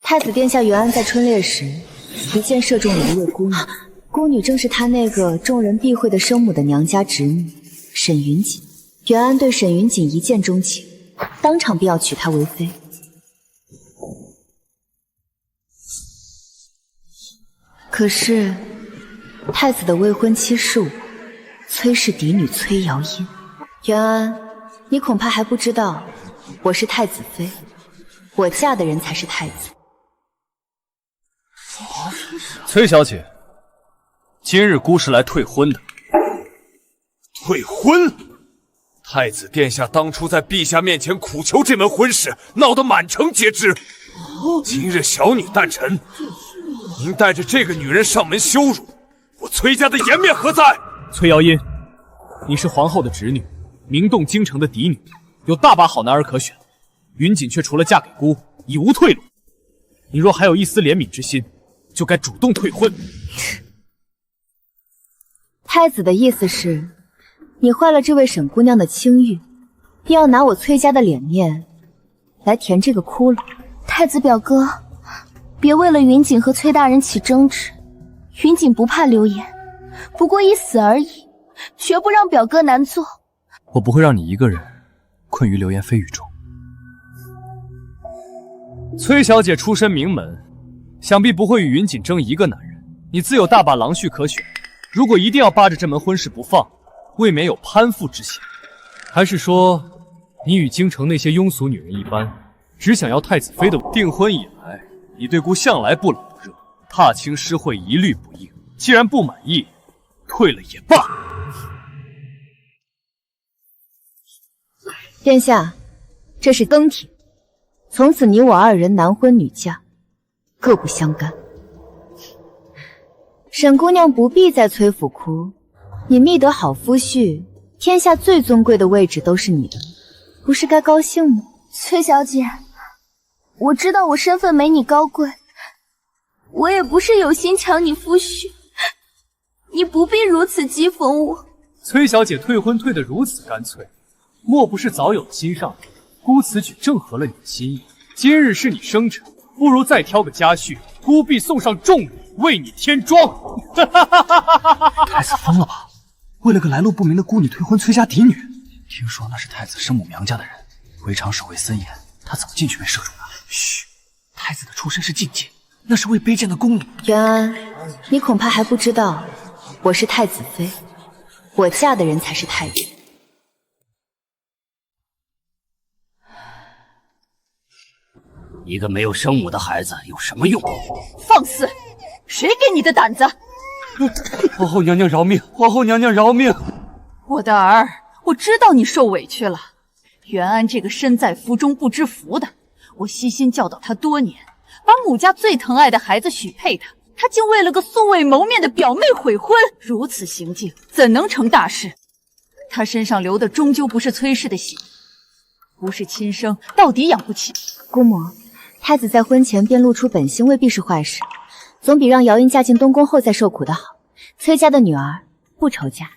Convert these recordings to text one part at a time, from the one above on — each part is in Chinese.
太子殿下袁安在春猎时，一箭射中了一位孤女，孤女正是他那个众人避讳的生母的娘家侄女沈云锦。袁安对沈云锦一见钟情，当场便要娶她为妃。可是太子的未婚妻是我，崔氏嫡女崔瑶音。袁安，你恐怕还不知道，我是太子妃，我嫁的人才是太子。崔小姐，今日孤是来退婚的。退婚？太子殿下当初在陛下面前苦求这门婚事，闹得满城皆知。今日小女诞辰，您带着这个女人上门羞辱我崔家的颜面何在？崔瑶音，你是皇后的侄女，名动京城的嫡女，有大把好男儿可选。云锦却除了嫁给孤，已无退路。你若还有一丝怜悯之心，就该主动退婚。太子的意思是，你坏了这位沈姑娘的清誉，便要拿我崔家的脸面来填这个窟窿。太子表哥，别为了云锦和崔大人起争执。云锦不怕流言，不过一死而已，绝不让表哥难做。我不会让你一个人困于流言蜚语中。崔小姐出身名门，想必不会与云锦争一个男人，你自有大把郎婿可选。如果一定要扒着这门婚事不放，未免有攀附之嫌。还是说，你与京城那些庸俗女人一般，只想要太子妃的？订婚以来，你对姑向来不冷不热，踏青诗会一律不应。既然不满意，退了也罢。殿下，这是更帖，从此你我二人男婚女嫁，各不相干。沈姑娘不必在崔府哭，你觅得好夫婿，天下最尊贵的位置都是你的，不是该高兴吗？崔小姐，我知道我身份没你高贵，我也不是有心抢你夫婿，你不必如此讥讽我。崔小姐退婚退得如此干脆，莫不是早有了心上人？姑此举正合了你的心意。今日是你生辰，不如再挑个佳婿，姑必送上重礼为你添妆。太子疯了吧？为了个来路不明的孤女退婚崔家嫡女？听说那是太子生母娘家的人，围场守卫森严，他怎么进去被射中的？嘘，太子的出身是禁忌，那是位卑贱的宫女。袁安，你恐怕还不知道，我是太子妃，我嫁的人才是太子。一个没有生母的孩子有什么用？放肆！谁给你的胆子？皇后娘娘饶命！皇后娘娘饶命！我的儿，我知道你受委屈了。袁安这个身在福中不知福的，我悉心教导他多年，把母家最疼爱的孩子许配他，他竟为了个素未谋面的表妹悔婚，如此行径怎能成大事？他身上流的终究不是崔氏的血，不是亲生，到底养不起。姑母，太子在婚前便露出本性，未必是坏事，总比让瑶音嫁进东宫后再受苦的好。崔家的女儿不愁嫁，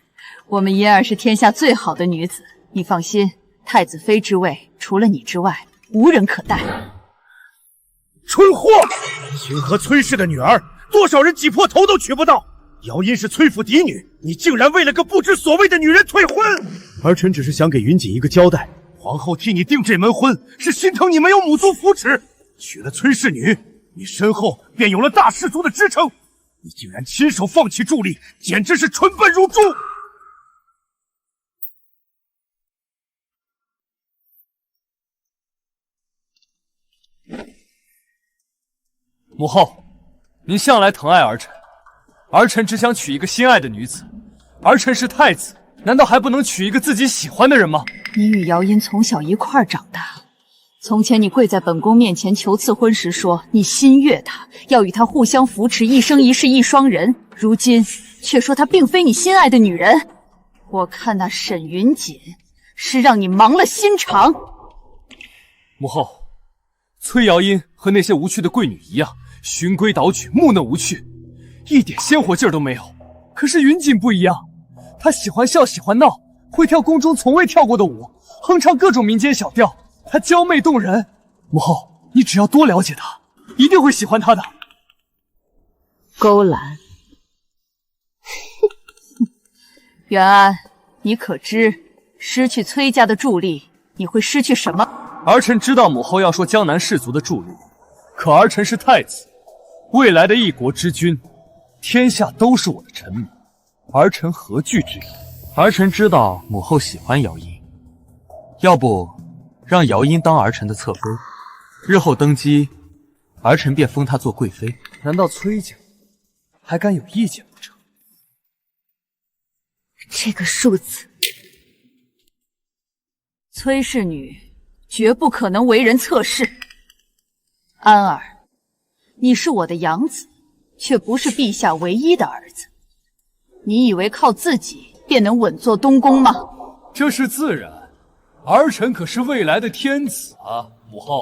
我们叶儿是天下最好的女子，你放心，太子妃之位除了你之外，无人可代。蠢货！清河崔氏的女儿，多少人挤破头都娶不到。瑶音是崔府嫡女，你竟然为了个不知所谓的女人退婚！儿臣只是想给云锦一个交代。皇后替你定这门婚，是心疼你没有母族扶持。娶了崔氏女，你身后便有了大氏族的支撑。你竟然亲手放弃助力，简直是蠢笨如猪！母后，您向来疼爱儿臣，儿臣只想娶一个心爱的女子。儿臣是太子，难道还不能娶一个自己喜欢的人吗？你与瑶音从小一块儿长大，从前你跪在本宫面前求赐婚时说你心悦她，要与她互相扶持，一生一世一双人。如今却说她并非你心爱的女人，我看那沈云锦是让你忙了心肠。母后，崔瑶音和那些无趣的贵女一样，循规蹈矩，木讷无趣，一点鲜活劲儿都没有。可是云锦不一样，她喜欢笑，喜欢闹，会跳宫中从未跳过的舞，哼唱各种民间小调，她娇媚动人。母后，你只要多了解她，一定会喜欢他的。勾栏。元安，你可知失去崔家的助力，你会失去什么？儿臣知道母后要说江南士族的助力，可儿臣是太子，未来的一国之君，天下都是我的臣民，儿臣何惧之有？儿臣知道母后喜欢姚音，要不让姚音当儿臣的侧妃，日后登基，儿臣便封她做贵妃。难道崔家还敢有意见不成？这个数字，崔氏女绝不可能为人侧室。安儿，你是我的养子，却不是陛下唯一的儿子。你以为靠自己便能稳坐东宫吗？这是自然，儿臣可是未来的天子啊，母后。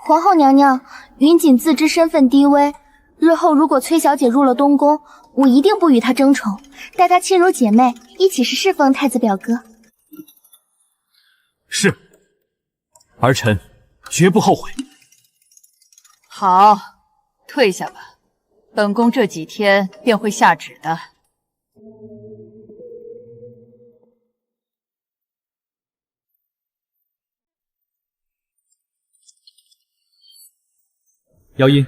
皇后娘娘，云锦自知身份低微，日后如果崔小姐入了东宫，我一定不与她争宠，待她亲如姐妹，一起侍奉太子表哥。是，儿臣绝不后悔。好，退下吧，本宫这几天便会下旨的。姚音，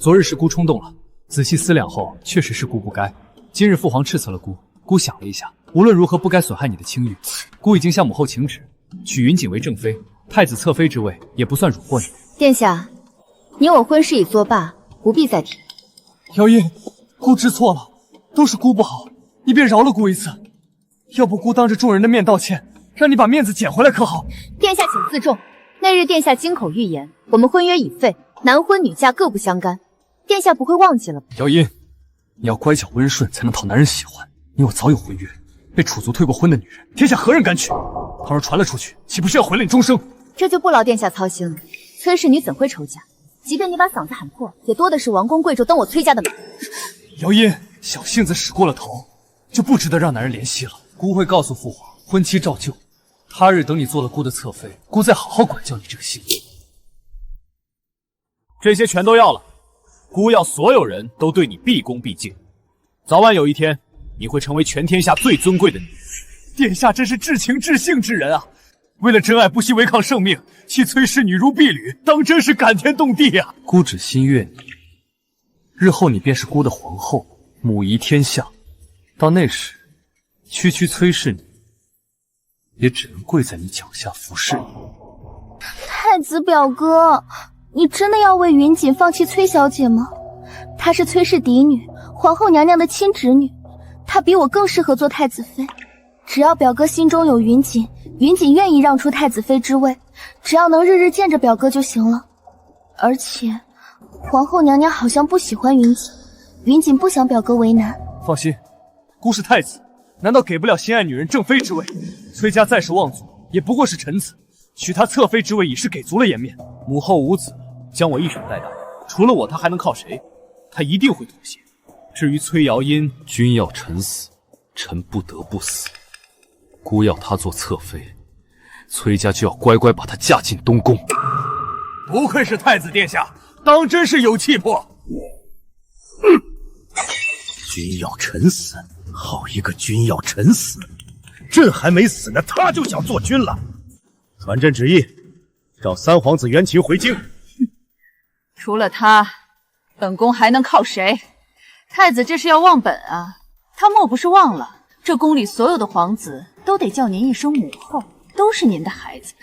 昨日是姑冲动了，仔细思量后，确实是姑不该。今日父皇斥责了姑，姑想了一下，无论如何不该损害你的清誉。姑已经向母后请旨，许云锦为正妃，太子侧妃之位也不算辱没你。殿下，你我婚事已作罢，不必再提。姚音，姑知错了，都是姑不好，你便饶了姑一次。要不姑当着众人的面道歉，让你把面子捡回来可好？殿下请自重，那日殿下金口玉言，我们婚约已废，男婚女嫁各不相干，殿下不会忘记了吧？姚音，你要乖巧温顺才能讨男人喜欢。你我早有婚约，被楚族退过婚的女人，天下何人敢娶？倘若传了出去，岂不是要毁了你终生？这就不劳殿下操心了。崔氏女怎会愁嫁？即便你把嗓子喊破，也多的是王公贵胄登我崔家的门。姚音，小性子使过了头，就不值得让男人怜惜了。姑会告诉父皇，婚期照旧。他日等你做了姑的侧妃，姑再好好管教你这个性子。这些全都要了，姑要所有人都对你毕恭毕敬。早晚有一天，你会成为全天下最尊贵的女人。殿下真是至情至性之人啊！为了真爱不惜违抗圣命，弃崔氏女如婢女，当真是感天动地啊！姑只心悦你，日后你便是姑的皇后，母仪天下。到那时，区区崔氏女也只能跪在你脚下服侍你。太子表哥，你真的要为云锦放弃崔小姐吗？她是崔氏嫡女，皇后娘娘的亲侄女，她比我更适合做太子妃。只要表哥心中有云锦，云锦愿意让出太子妃之位，只要能日日见着表哥就行了。而且，皇后娘娘好像不喜欢云锦，云锦不想表哥为难。放心，姑是太子，难道给不了心爱女人正妃之位？崔家再是望族，也不过是臣子，许她侧妃之位已是给足了颜面。母后无子，将我一手带大，除了我，她还能靠谁？她一定会妥协。至于崔瑶音，君要臣死，臣不得不死。姑要她做侧妃，崔家就要乖乖把她嫁进东宫。不愧是太子殿下，当真是有气魄。君要臣死，好一个君要臣死！朕还没死呢，他就想做君了。传朕旨意，召三皇子袁齐回京。除了他，本宫还能靠谁？太子这是要忘本啊！他莫不是忘了，这宫里所有的皇子都得叫您一声母后，都是您的孩子。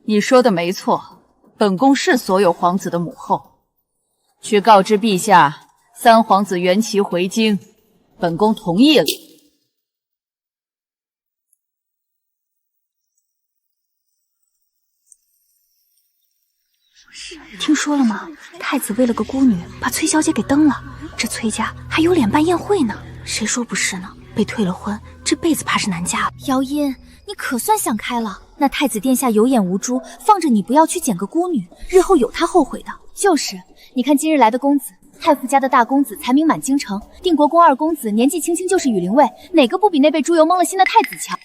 你说的没错，本宫是所有皇子的母后。去告知陛下，三皇子袁齐回京，本宫同意了。听说了吗？太子为了个孤女，把崔小姐给蹬了，这崔家还有脸办宴会呢。谁说不是呢？被退了婚，这辈子怕是难嫁了。姚音，你可算想开了。那太子殿下有眼无珠，放着你不要去捡个孤女，日后有他后悔的。就是，你看今日来的公子，太傅家的大公子才名满京城，定国公二公子年纪轻轻就是羽林尉，哪个不比那被猪油蒙了心的太子强？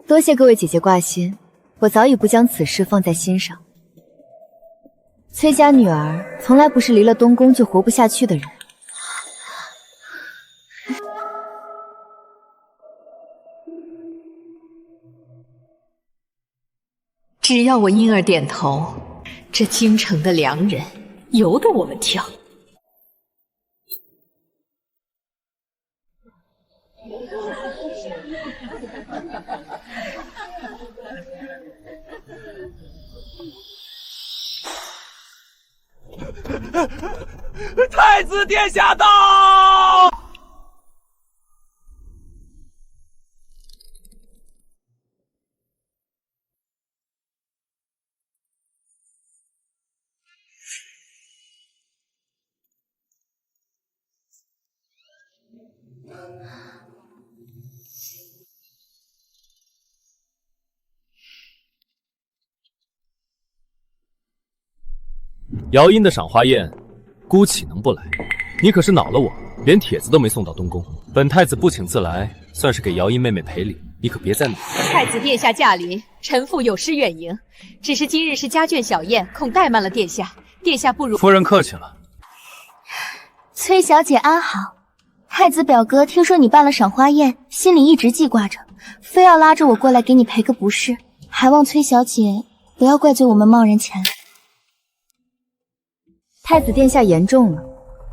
多谢各位姐姐挂心，我早已不将此事放在心上。崔家女儿从来不是离了东宫就活不下去的人。只要我婴儿点头，这京城的良人由得我们挑。太子殿下到！姚音的赏花宴，姑岂能不来？你可是恼了我，连帖子都没送到东宫。本太子不请自来，算是给姚音妹妹赔礼，你可别再恼。太子殿下驾临，臣妇有失远迎。只是今日是家眷小宴，恐怠慢了殿下。殿下不如……夫人客气了。崔小姐安好。太子表哥听说你办了赏花宴，心里一直记挂着，非要拉着我过来给你赔个不是，还望崔小姐不要怪罪我们贸然前来。太子殿下言重了，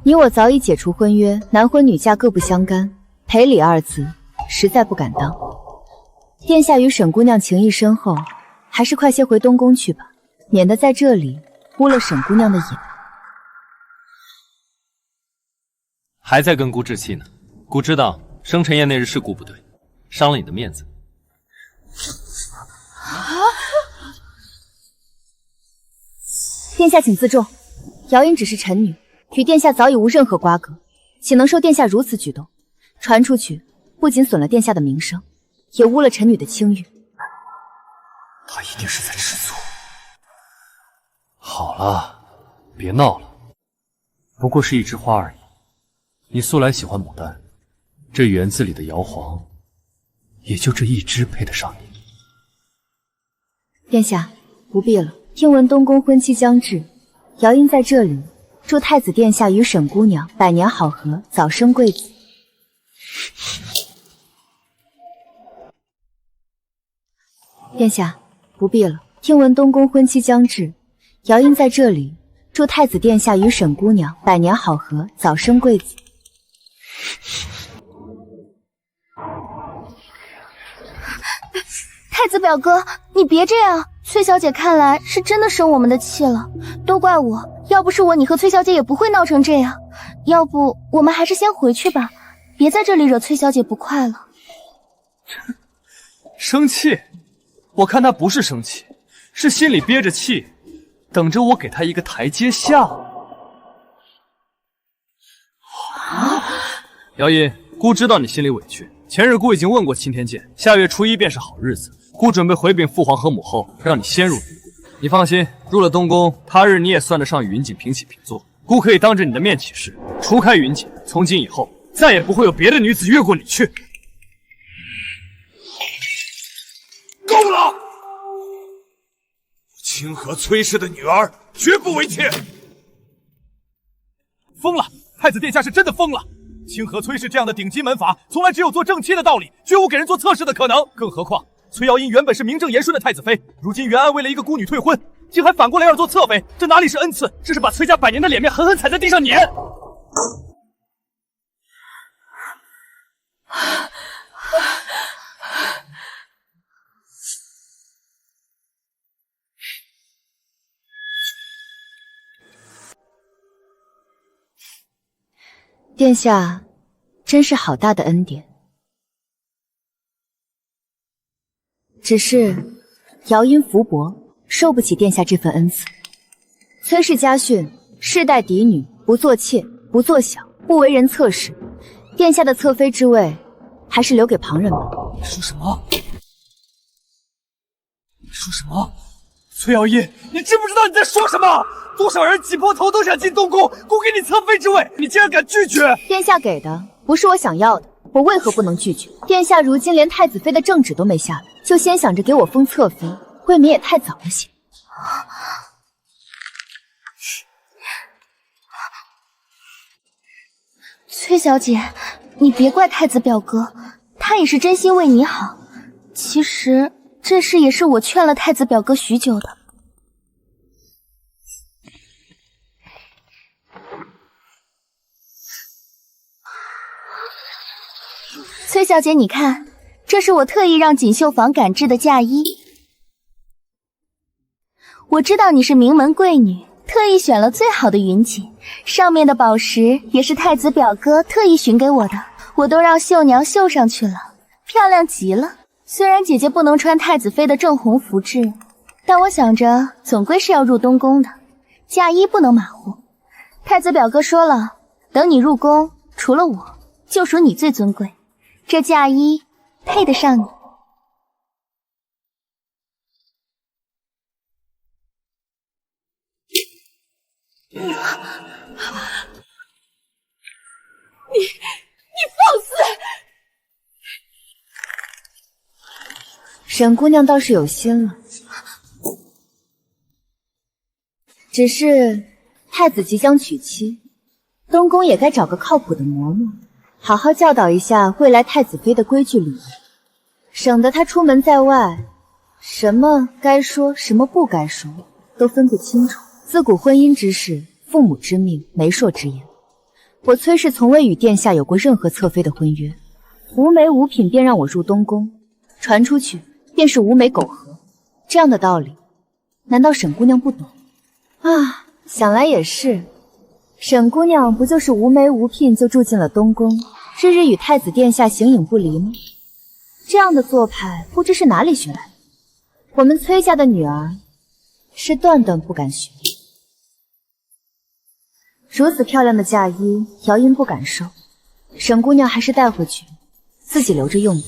你我早已解除婚约，男婚女嫁各不相干，赔礼二字实在不敢当。殿下与沈姑娘情谊深厚，还是快些回东宫去吧，免得在这里污了沈姑娘的眼。还在跟姑置气呢。姑知道生辰宴那日是姑不对，伤了你的面子。殿下请自重，姚音只是臣女，与殿下早已无任何瓜葛，岂能受殿下如此举动？传出去，不仅损了殿下的名声，也污了臣女的清誉。他一定是在吃醋。好了，别闹了，不过是一枝花而已。你素来喜欢牡丹，这园子里的瑶黄，也就这一枝配得上你。殿下不必了，听闻东宫婚期将至，姚音在这里祝太子殿下与沈姑娘百年好合，早生贵子。殿下不必了，听闻东宫婚期将至，姚音在这里祝太子殿下与沈姑娘百年好合，早生贵子。太子表哥，你别这样，崔小姐看来是真的生我们的气了，都怪我，要不是我，你和崔小姐也不会闹成这样。要不我们还是先回去吧，别在这里惹崔小姐不快了。生气？我看他不是生气，是心里憋着气，等着我给他一个台阶下。姚音，姑知道你心里委屈，前日姑已经问过钦天监，下月初1便是好日子，姑准备回禀父皇和母后，让你先入东宫。你放心，入了东宫，他日你也算得上与云锦平起平坐。姑可以当着你的面起誓，除开云锦，从今以后再也不会有别的女子越过你去。够了！清河崔氏的女儿绝不为妾。疯了！太子殿下是真的疯了！清河崔氏这样的顶级门阀，从来只有做正妻的道理，绝无给人做侧室的可能。更何况崔瑶音原本是名正言顺的太子妃，如今袁安为了一个孤女退婚，竟还反过来要做侧妃，这哪里是恩赐，这是把崔家百年的脸面狠狠踩在地上碾！殿下真是好大的恩典，只是姚音福薄，受不起殿下这份恩赐。崔氏家训，世代嫡女，不做妾，不做小，不为人侧室。殿下的侧妃之位，还是留给旁人吧。你说什么？你说什么？崔瑶音，你知不知道你在说什么？多少人挤破头都想进东宫，姑给你侧妃之位，你竟然敢拒绝！殿下给的不是我想要的，我为何不能拒绝？殿下如今连太子妃的正旨都没下来，就先想着给我封侧妃，未免也太早了些。崔小姐，你别怪太子表哥，他也是真心为你好。其实这事也是我劝了太子表哥许久的。崔小姐，你看，这是我特意让锦绣坊赶制的嫁衣。我知道你是名门贵女，特意选了最好的云锦，上面的宝石也是太子表哥特意寻给我的，我都让绣娘绣上去了，漂亮极了。虽然姐姐不能穿太子妃的正红服制，但我想着总归是要入东宫的，嫁衣不能马虎。太子表哥说了，等你入宫，除了我，就属你最尊贵。这嫁衣配得上你。你放肆！沈姑娘倒是有心了，只是太子即将娶妻，东宫也该找个靠谱的嬷嬷，好好教导一下未来太子妃的规矩礼仪，省得她出门在外，什么该说什么不该说都分不清楚。自古婚姻之事，父母之命，媒妁之言。我崔氏从未与殿下有过任何侧妃的婚约，无媒无品便让我入东宫，传出去便是无媒苟合，这样的道理，难道沈姑娘不懂啊？想来也是，沈姑娘不就是无媒无聘就住进了东宫，日日与太子殿下形影不离吗？这样的做派不知是哪里学来的，我们崔家的女儿是断断不敢学。如此漂亮的嫁衣，瑶音不敢收，沈姑娘还是带回去，自己留着用吧。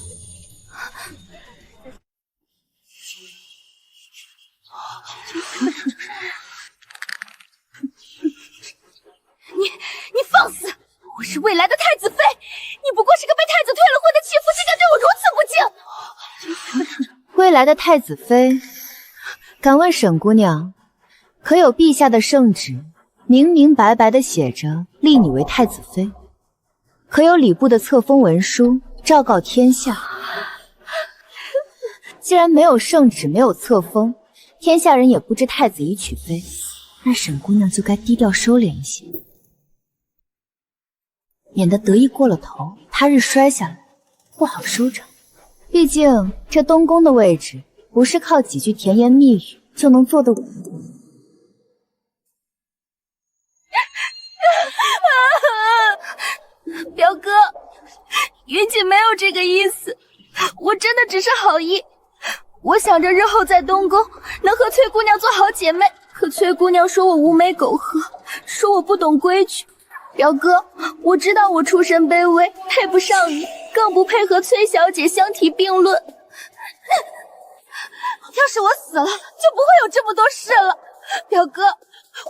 你放肆！我是未来的太子妃，你不过是个被太子退了婚的妻妇，竟敢对我如此不敬！未来的太子妃，敢问沈姑娘，可有陛下的圣旨，明明白白的写着立你为太子妃？可有礼部的册封文书，昭告天下？既然没有圣旨，没有册封，天下人也不知太子已娶妃，那沈姑娘就该低调收敛一些，免得得意过了头，他日摔下来不好收场。毕竟这东宫的位置，不是靠几句甜言蜜语就能坐得稳。表哥，云锦没有这个意思，我真的只是好意。我想着日后在东宫能和崔姑娘做好姐妹，可崔姑娘说我无媒苟合，说我不懂规矩。表哥，我知道我出身卑微，配不上你，更不配和崔小姐相提并论。要是我死了，就不会有这么多事了。表哥，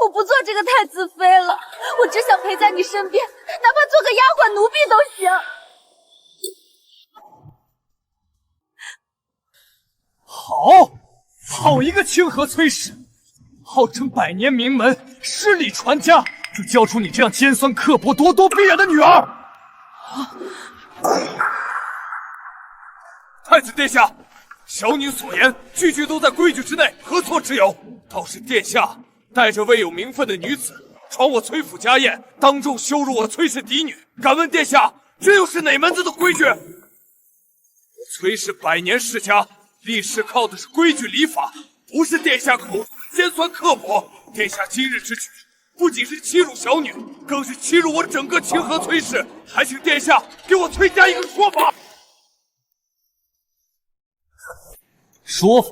我不做这个太子妃了，我只想陪在你身边，哪怕做个丫鬟奴婢都行。好一个清河崔氏，号称百年名门，诗礼传家，就教出你这样尖酸刻薄、咄咄逼人的女儿！太子殿下，小女所言句句都在规矩之内，何错之有？倒是殿下带着未有名分的女子闯我崔府家宴，当众羞辱我崔氏嫡女，敢问殿下，这又是哪门子的规矩？我崔氏百年世家，立世靠的是规矩礼法，不是殿下口中的尖酸刻薄。殿下今日之举，不仅是欺辱小女，更是欺辱我整个清河崔氏，还请殿下给我崔家一个说法。说法？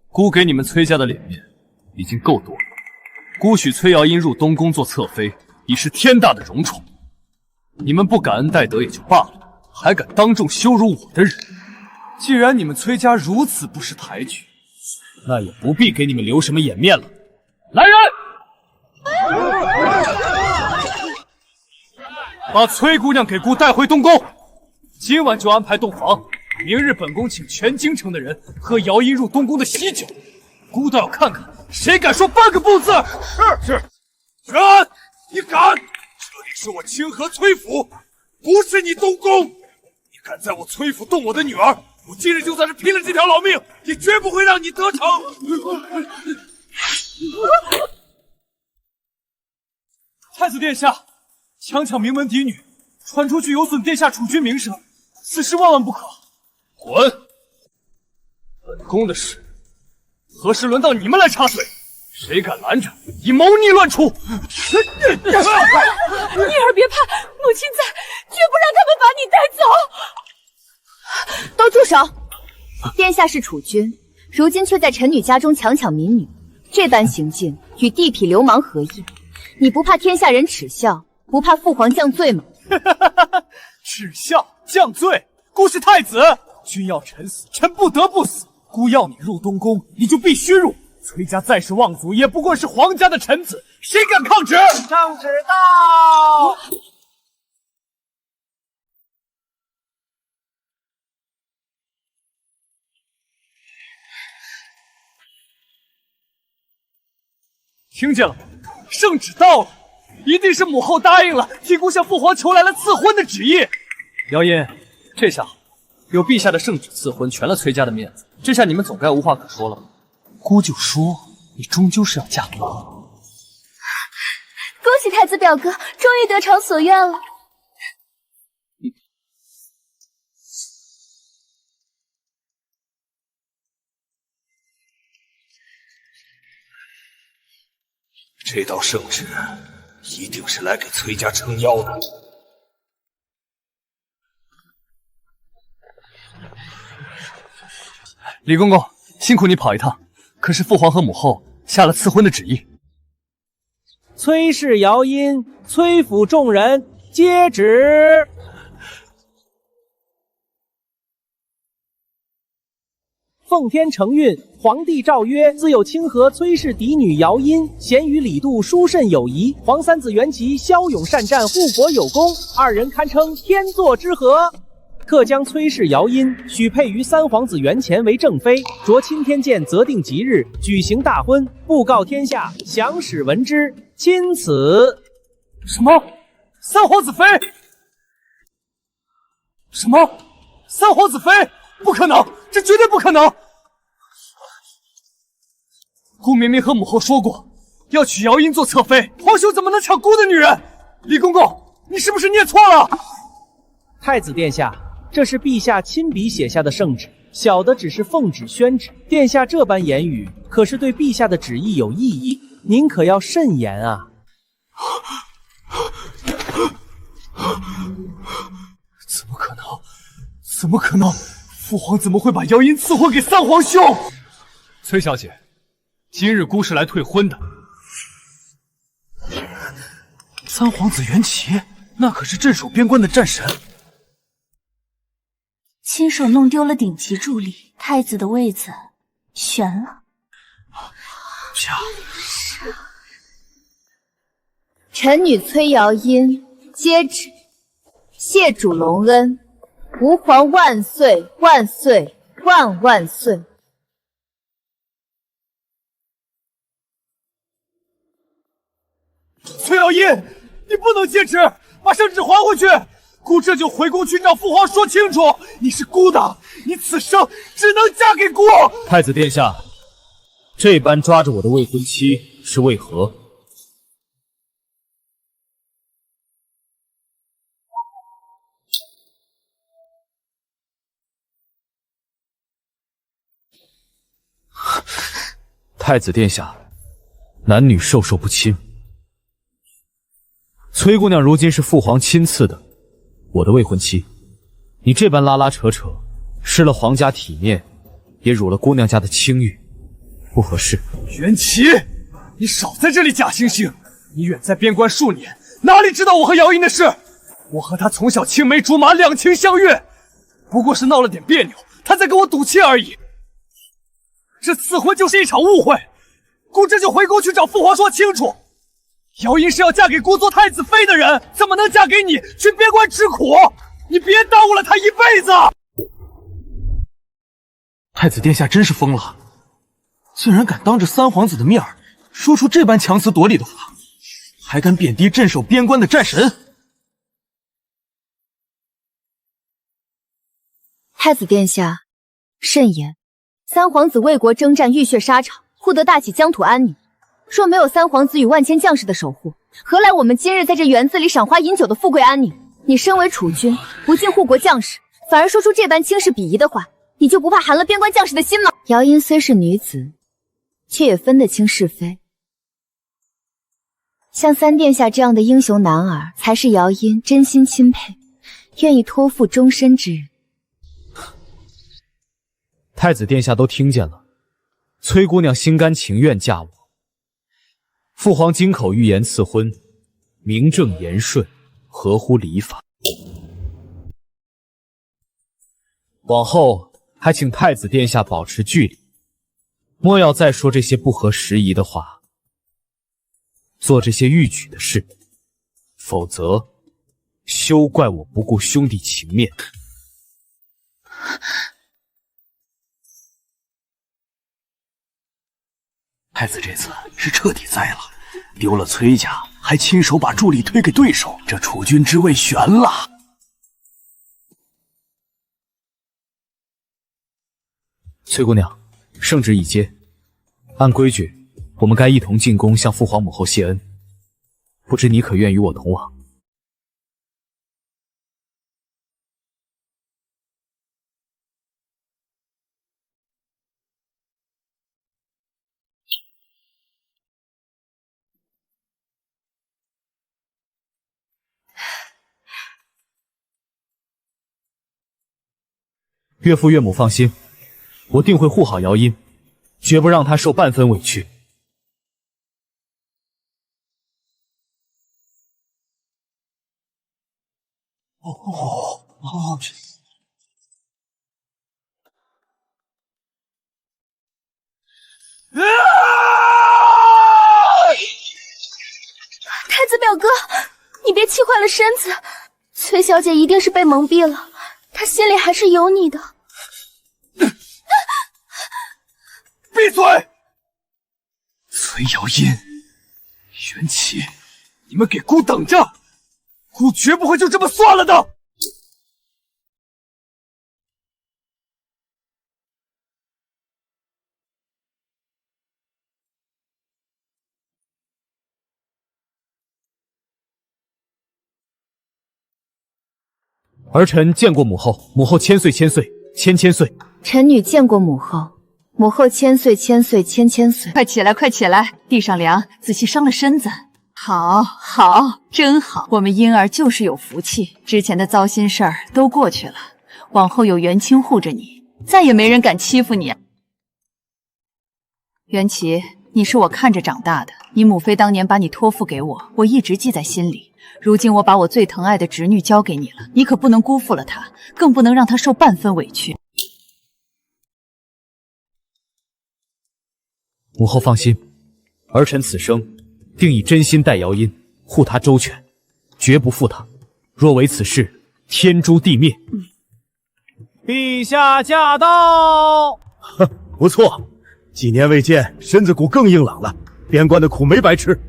姑给你们崔家的脸面已经够多了，姑许崔瑶音入东宫做侧妃，已是天大的荣宠。你们不感恩戴德也就罢了，还敢当众羞辱我的人。既然你们崔家如此不识抬举，那也不必给你们留什么颜面了。来人，把崔姑娘给姑带回东宫，今晚就安排洞房，明日本宫请全京城的人喝瑶音入东宫的喜酒，姑倒要看看谁敢说半个不字。是。全安，你敢？这里是我清河崔府，不是你东宫。你敢在我崔府动我的女儿，我今日就算是拼了这条老命，也绝不会让你得逞。太子殿下，强抢名门嫡女，传出去有损殿下储君名声，此事万万不可。滚！本宫的事，何时轮到你们来插嘴？谁敢拦着，以谋逆乱处！妮儿别怕，母亲在，绝不让他们把你带走。都住手！殿下是储君，如今却在臣女家中强抢民女，这般行径与地痞流氓何异？你不怕天下人耻笑，不怕父皇降罪吗？耻笑降罪，姑是太子，君要臣死，臣不得不死；姑要你入东宫，你就必须入。崔家再是望族，也不过是皇家的臣子，谁敢抗旨？圣旨到。听见了吗？圣旨到了，一定是母后答应了，替姑向父皇求来了赐婚的旨意。姚音，这下有陛下的圣旨赐婚，全了崔家的面子，这下你们总该无话可说了吧？姑就说，你终究是要嫁给我。恭喜太子表哥，终于得偿所愿了。这道圣旨一定是来给崔家撑腰的。李公公，辛苦你跑一趟。可是父皇和母后下了赐婚的旨意。崔氏姚音，崔府众人接旨。奉天承运，皇帝诏曰：自有清河崔氏嫡女姚音，贤与李杜殊甚友谊，皇三子元吉骁勇善战，护国有功，二人堪称天作之合。特将崔氏姚音许配于三皇子元乾为正妃，着钦天监择定吉日举行大婚，布告天下，详使闻之。钦此。什么？三皇子妃？什么？三皇子妃？不可能，这绝对不可能！姑明明和母后说过，要娶姚音做侧妃，皇兄怎么能抢姑的女人？李公公，你是不是念错了？太子殿下，这是陛下亲笔写下的圣旨，小的只是奉旨宣旨。殿下这般言语，可是对陛下的旨意有异议，您可要慎言啊！怎么可能？怎么可能？父皇怎么会把姚音赐婚给三皇兄？崔小姐，今日姑是来退婚的。三皇子元齐，那可是镇守边关的战神。亲手弄丢了顶级助力，太子的位子悬了。臣女崔瑶音接旨，谢主隆恩，吾皇万岁万岁万万岁！崔瑶音，你不能接旨，把圣旨还回去！姑这就回宫去找父皇说清楚，你是姑的，你此生只能嫁给姑。太子殿下，这般抓着我的未婚妻是为何？太子殿下，男女授受不亲。崔姑娘如今是父皇亲赐的我的未婚妻，你这般拉拉扯扯，失了皇家体面，也辱了姑娘家的清誉，不合适。元齐，你少在这里假惺惺！你远在边关数年，哪里知道我和姚音的事？我和她从小青梅竹马，两情相悦，不过是闹了点别扭，她在跟我赌气而已。这赐婚就是一场误会，姑这就回宫去找父皇说清楚。姚音是要嫁给姑做太子妃的人，怎么能嫁给你去边关吃苦？你别耽误了她一辈子！太子殿下真是疯了，竟然敢当着三皇子的面说出这般强词夺理的话，还敢贬低镇守边关的战神！太子殿下，慎言。三皇子为国征战浴血沙场，护得大起疆土安宁。若没有三皇子与万千将士的守护，何来我们今日在这园子里赏花饮酒的富贵安宁？你身为储君，不敬护国将士，反而说出这般轻视鄙夷的话，你就不怕寒了边关将士的心吗？瑶音虽是女子，却也分得清是非。像三殿下这样的英雄男儿，才是瑶音真心钦佩，愿意托付终身之人。太子殿下都听见了，崔姑娘心甘情愿嫁我，父皇金口玉言赐婚，名正言顺，合乎礼法。往后还请太子殿下保持距离，莫要再说这些不合时宜的话，做这些逾矩的事，否则休怪我不顾兄弟情面。太子这次是彻底栽了，丢了崔家，还亲手把助理推给对手，这储君之位悬了。崔姑娘，圣旨已接，按规矩，我们该一同进宫向父皇母后谢恩。不知你可愿与我同往？岳父岳母放心，我定会护好瑶音，绝不让她受半分委屈。太子表哥，你别气坏了身子。崔小姐一定是被蒙蔽了，她心里还是有你的。闭嘴！崔瑶音、元启，你们给姑等着！姑绝不会就这么算了的！儿臣见过母后，母后千岁千岁，千千岁。臣女见过母后，母后千岁千岁，千千岁。快起来，快起来，地上凉，仔细伤了身子。好，好，真好，我们婴儿就是有福气，之前的糟心事儿都过去了，往后有元清护着你，再也没人敢欺负你。元琪，你是我看着长大的，你母妃当年把你托付给我，我一直记在心里。如今我把我最疼爱的侄女交给你了，你可不能辜负了她，更不能让她受半分委屈。母后放心，儿臣此生定以真心待瑶音，护她周全，绝不负她。若违此事，天诛地灭。陛下驾到！呵，不错，几年未见，身子骨更硬朗了，边关的苦没白吃。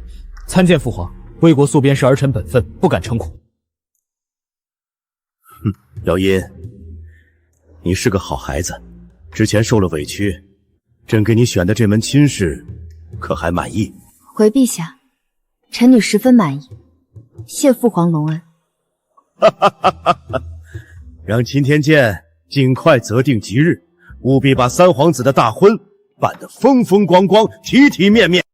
参见父皇。为国戍边是儿臣本分，不敢称苦。瑶音，你是个好孩子，之前受了委屈，朕给你选的这门亲事，可还满意？回陛下，臣女十分满意，谢父皇隆恩。让钦天监尽快择定吉日，务必把三皇子的大婚办得风风光光、体体面面。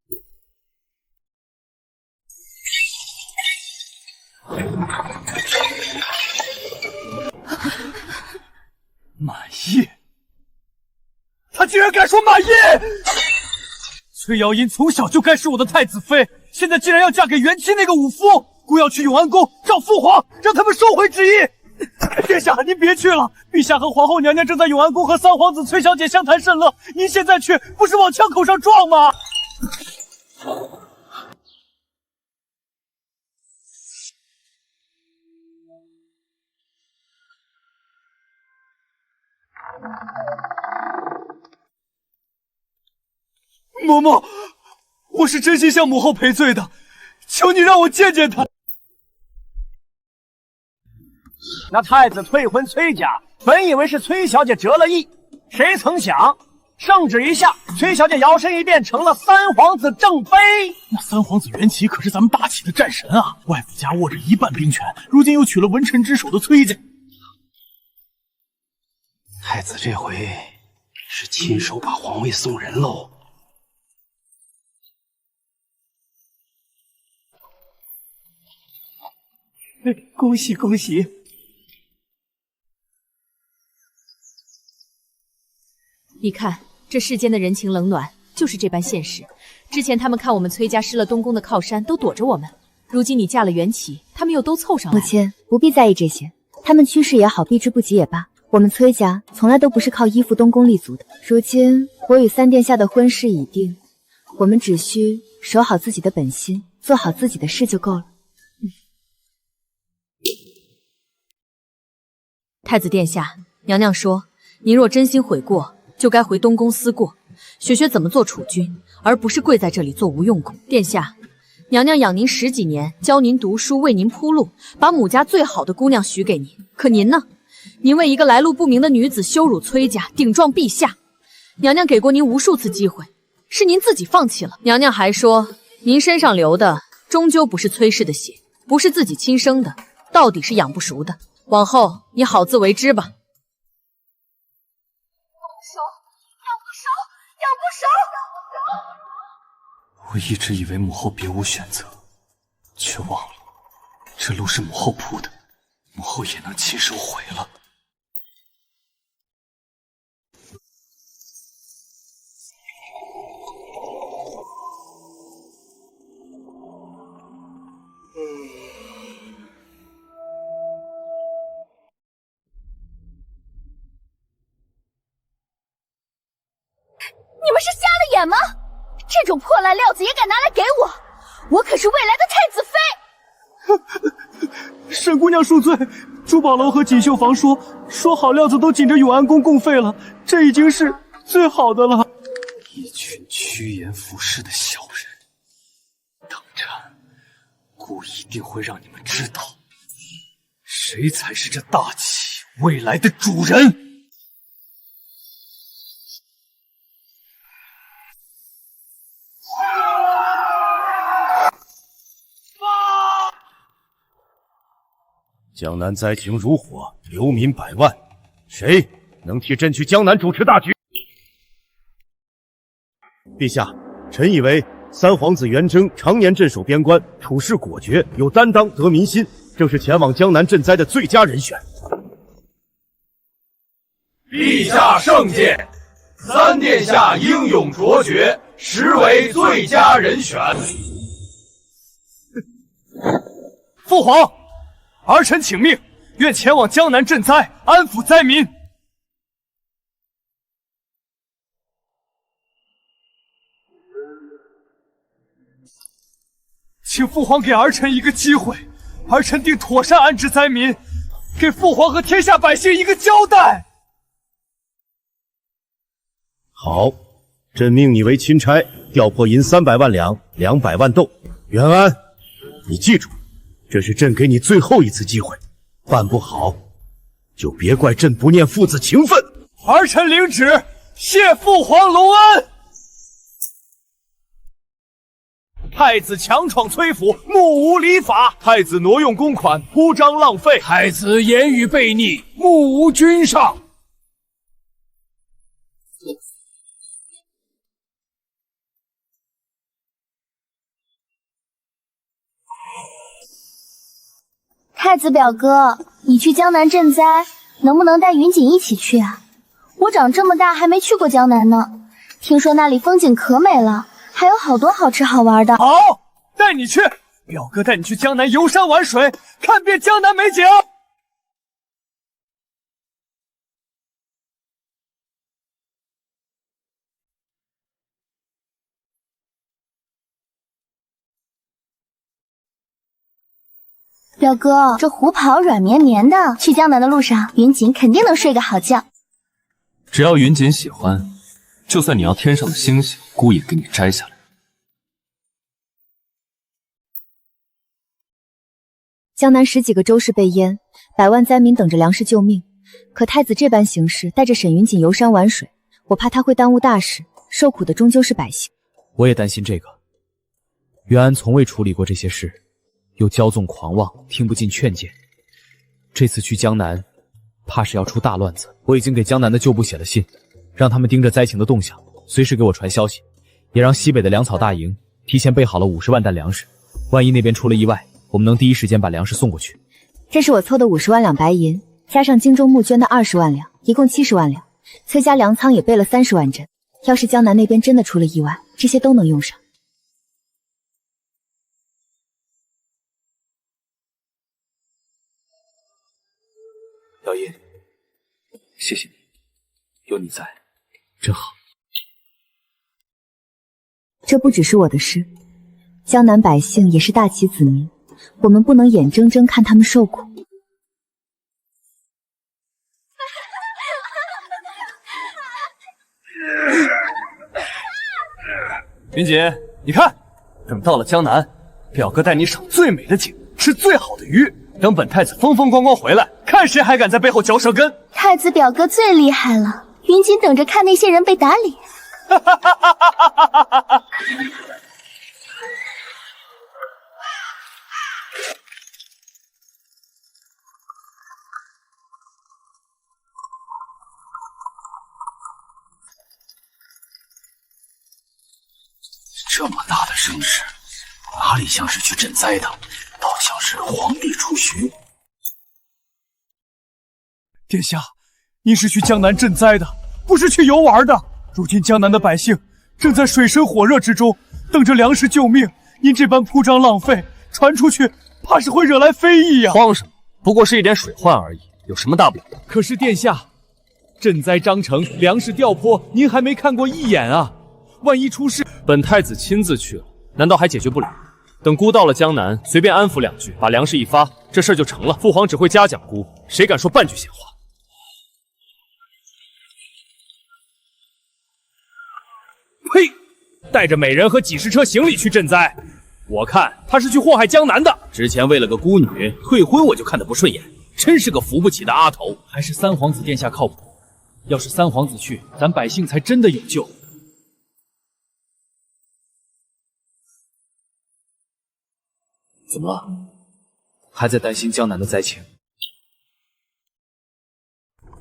满意？他竟然敢说满意！崔瑶音从小就该是我的太子妃，现在竟然要嫁给元期那个武夫！姑要去永安宫找父皇，让他们收回旨意。殿下，您别去了，陛下和皇后娘娘正在永安宫和三皇子崔小姐相谈甚乐，您现在去不是往枪口上撞吗？嬷嬷，我是真心向母后赔罪的，求你让我见见她。那太子退婚崔家，本以为是崔小姐折了意，谁曾想圣旨一下，崔小姐摇身一变成了三皇子正妃。那三皇子袁齐可是咱们大齐的战神啊，外府家握着一半兵权，如今又娶了文臣之首的崔家。太子这回是亲手把皇位送人喽。恭喜恭喜！你看，这世间的人情冷暖就是这般现实。之前他们看我们崔家失了东宫的靠山，都躲着我们；如今你嫁了袁齐，他们又都凑上来。母亲不必在意这些，他们趋势也好，避之不及也罢。我们崔家从来都不是靠依附东宫立足的。如今我与三殿下的婚事已定，我们只需守好自己的本心，做好自己的事就够了。太子殿下，娘娘说，您若真心悔过，就该回东宫思过，学学怎么做储君，而不是跪在这里做无用功。殿下，娘娘养您10几年，教您读书，为您铺路，把母家最好的姑娘许给您。可您呢？您为一个来路不明的女子羞辱崔家，顶撞陛下。娘娘给过您无数次机会，是您自己放弃了。娘娘还说，您身上流的终究不是崔氏的血，不是自己亲生的，到底是养不熟的。往后你好自为之吧。要我一直以为母后别无选择，却忘了这路是母后铺的，母后也能亲手毁了。你们是瞎了眼吗？这种破烂料子也敢拿来给我？我可是未来的太子妃！沈姑娘恕罪，珠宝楼和锦绣房说好料子都紧着永安宫供废了，这已经是最好的了。一群趋炎附势的小人，等着，姑一定会让你们知道，谁才是这大齐未来的主人。江南灾情如火，流民百万，谁能替朕去江南主持大局？陛下，臣以为三皇子元征常年镇守边关，处事果决，有担当，得民心，正是前往江南赈灾的最佳人选。陛下圣鉴，三殿下英勇卓绝，实为最佳人选。父皇，儿臣请命，愿前往江南赈灾，安抚灾民。请父皇给儿臣一个机会，儿臣定妥善安置灾民，给父皇和天下百姓一个交代。好，朕命你为钦差，调拨银300万两，200万豆。元安，你记住，这是朕给你最后一次机会，办不好，就别怪朕不念父子情分。儿臣领旨，谢父皇隆恩。太子强闯崔府，目无礼法；太子挪用公款，铺张浪费；太子言语悖逆，目无君上。太子表哥，你去江南赈灾，能不能带云锦一起去啊？我长这么大还没去过江南呢，听说那里风景可美了，还有好多好吃好玩的。好，带你去，表哥带你去江南游山玩水，看遍江南美景。表哥，这虎跑软绵绵的，去江南的路上，云锦肯定能睡个好觉。只要云锦喜欢，就算你要天上的星星，姑也给你摘下来。江南10几个州市被淹，百万灾民等着粮食救命。可太子这般行事，带着沈云锦游山玩水，我怕他会耽误大事，受苦的终究是百姓。我也担心这个。袁安从未处理过这些事，又骄纵狂妄，听不进劝谏。这次去江南，怕是要出大乱子。我已经给江南的旧部写了信，让他们盯着灾情的动向，随时给我传消息，也让西北的粮草大营提前备好了50万担粮食，万一那边出了意外，我们能第一时间把粮食送过去。这是我凑的50万两白银，加上京中募捐的20万两，一共70万两。崔家粮仓也备了30万针，要是江南那边真的出了意外，这些都能用上。姚音，谢谢你，有你在，真好。这不只是我的事，江南百姓也是大齐子民，我们不能眼睁睁看他们受苦。云锦，你看，等到了江南，表哥带你赏最美的景，吃最好的鱼。等本太子风风光光回来，看谁还敢在背后嚼舌根。太子表哥最厉害了，云锦等着看那些人被打脸。这么大的盛世，哪里像是去赈灾的，倒像是皇帝出巡。殿下，您是去江南赈灾的，不是去游玩的。如今江南的百姓正在水深火热之中，等着粮食救命。您这般铺张浪费，传出去怕是会惹来非议呀。慌什么？不过是一点水患而已，有什么大不了的？可是殿下，赈灾章程、粮食调拨，您还没看过一眼啊！万一出事，本太子亲自去了，难道还解决不了？等姑到了江南，随便安抚2句，把粮食一发，这事儿就成了。父皇只会嘉奖姑，谁敢说半句闲话？呸！带着美人和几10车行李去赈灾，我看他是去祸害江南的。之前为了个孤女退婚，我就看得不顺眼，真是个扶不起的阿头。还是三皇子殿下靠谱。要是三皇子去，咱百姓才真的有救。怎么了？还在担心江南的灾情？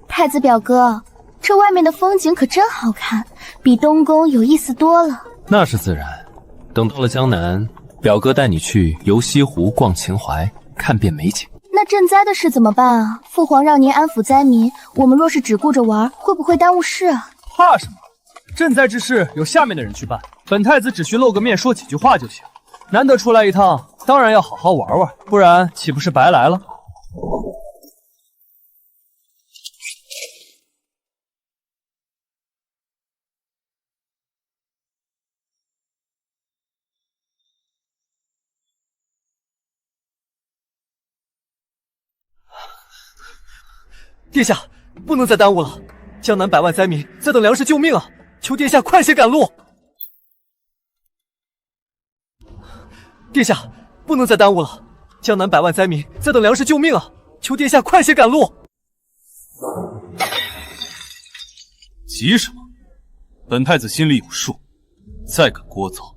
太子表哥，这外面的风景可真好看，比东宫有意思多了。那是自然，等到了江南，表哥带你去游西湖、逛秦淮，看遍美景。那赈灾的事怎么办啊？父皇让您安抚灾民，我们若是只顾着玩，会不会耽误事啊？怕什么？赈灾之事由下面的人去办，本太子只需露个面，说几句话就行。难得出来一趟，当然要好好玩玩，不然岂不是白来了？殿下，不能再耽误了！江南百万灾民在等粮食救命啊！求殿下快些赶路！殿下，不能再耽误了！江南百万灾民在等粮食救命啊！求殿下快些赶路！急什么？本太子心里有数，再敢聒噪，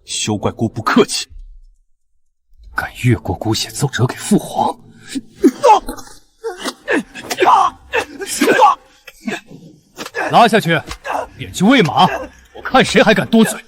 休怪姑不客气。敢越过姑写奏折给父皇！拉下去，点去喂马，我看谁还敢多嘴。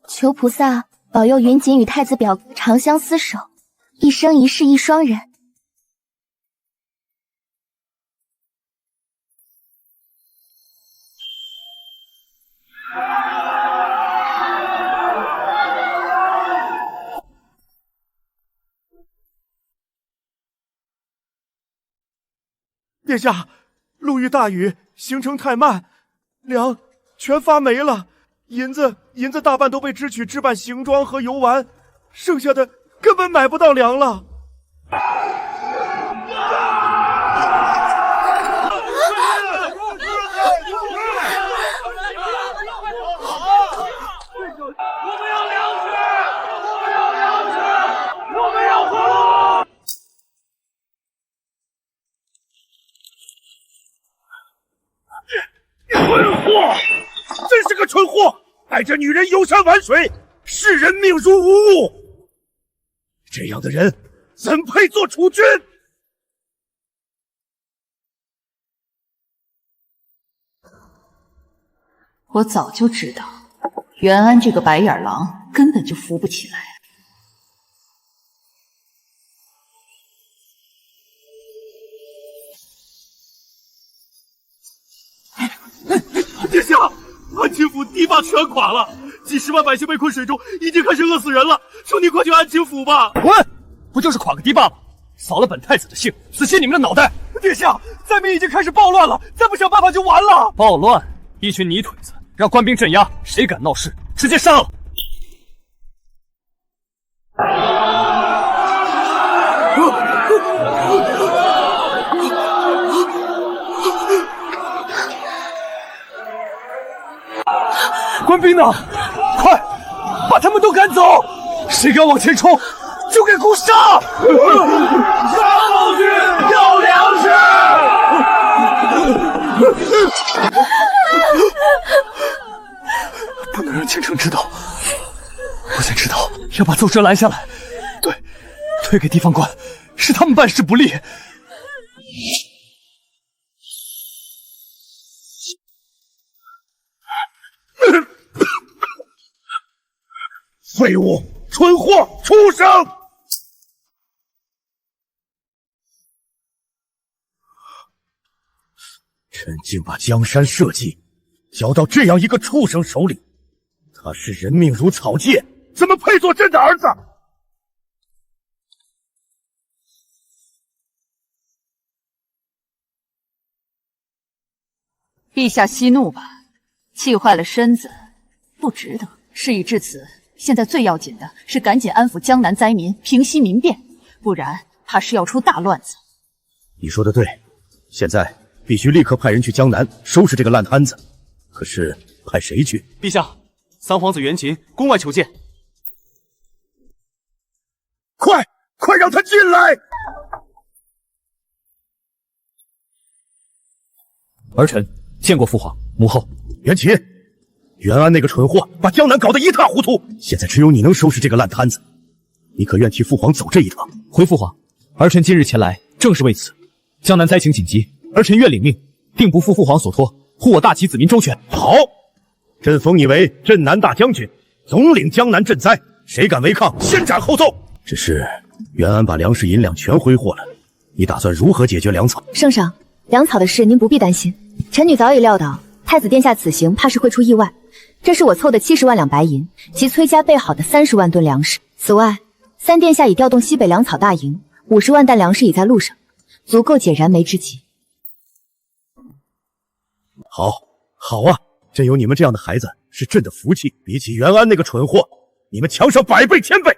求菩萨保佑云锦与太子表哥长相厮守，一生一世一双人。殿下，路遇大雨，行程太慢，粮全发没了，银子大半都被支取置办行装和游玩，剩下的根本买不到粮了。蠢货，真是个蠢货！带着女人游山玩水，视人命如无物。这样的人怎配做储君？我早就知道，袁安这个白眼狼根本就扶不起来。殿下，安庆府堤坝全垮了，几十万百姓被困水中，已经开始饿死人了。求你快去安庆府吧！滚！不就是垮个堤坝吗？扫了本太子的兴，死些你们的脑袋！殿下，灾民已经开始暴乱了，再不想办法就完了。暴乱？一群泥腿子，让官兵镇压，谁敢闹事，直接杀了！官兵呢？快，把他们都赶走！谁敢往前冲，就给攻杀！杀暴君，要粮食！不能让倾城知道，我想知道，要把奏折拦下来。对，推给地方官，是他们办事不力。废物，蠢货，畜生！朕竟把江山社稷交到这样一个畜生手里，他视人命如草芥，怎么配做朕的儿子？陛下息怒吧，气坏了身子，不值得。事已至此，现在最要紧的是赶紧安抚江南灾民，平息民变，不然怕是要出大乱子。你说的对，现在必须立刻派人去江南收拾这个烂摊子。可是派谁去？陛下，三皇子袁琴宫外求见。快让他进来！儿臣见过父皇母后。袁琴，袁安那个蠢货把江南搞得一塌糊涂，现在只有你能收拾这个烂摊子。你可愿替父皇走这一趟？回父皇，儿臣今日前来正是为此。江南灾情紧急，儿臣愿领命，定不负父皇所托，护我大齐子民周全。好，朕封你为镇南大将军，总领江南赈灾，谁敢违抗，先斩后奏。只是袁安把粮食银两全挥霍了，你打算如何解决粮草？圣上，粮草的事您不必担心，臣女早已料到太子殿下此行怕是会出意外。这是我凑的70万两白银及崔家备好的30万吨粮食。此外，三殿下已调动西北粮草大营，50万担粮食已在路上，足够解燃眉之急。好啊，朕有你们这样的孩子是朕的福气，比起袁安那个蠢货，你们强上100倍1000倍。